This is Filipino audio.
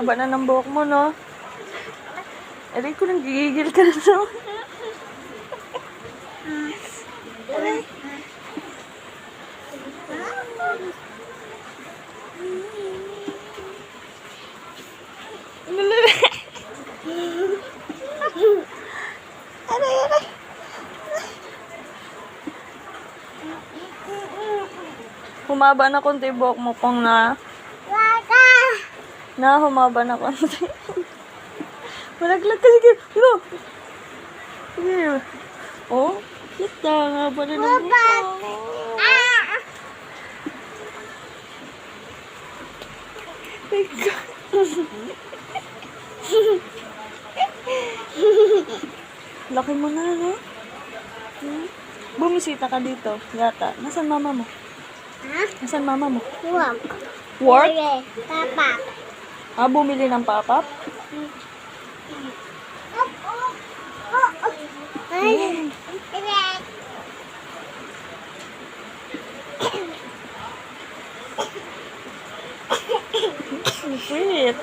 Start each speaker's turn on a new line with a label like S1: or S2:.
S1: haba na ng buhok mo, no? Aray ko, nang gigigil ka na, no? Aray. Aray, aray. Humaba na konti buhok mo pong na. Na, humaba na konti. Malaglag kasi kayo. Ano? Sige. Oh, kita. Haba na ng buhok. Teka. Laki mo na, no? Bumisita ka dito, yata. Nasaan mama mo?
S2: Ha?
S1: Nasaan mama mo?
S2: Work.
S1: Work?
S2: Papa.
S1: Ah, bumili ng papap?
S2: Ay.
S1: Sweet.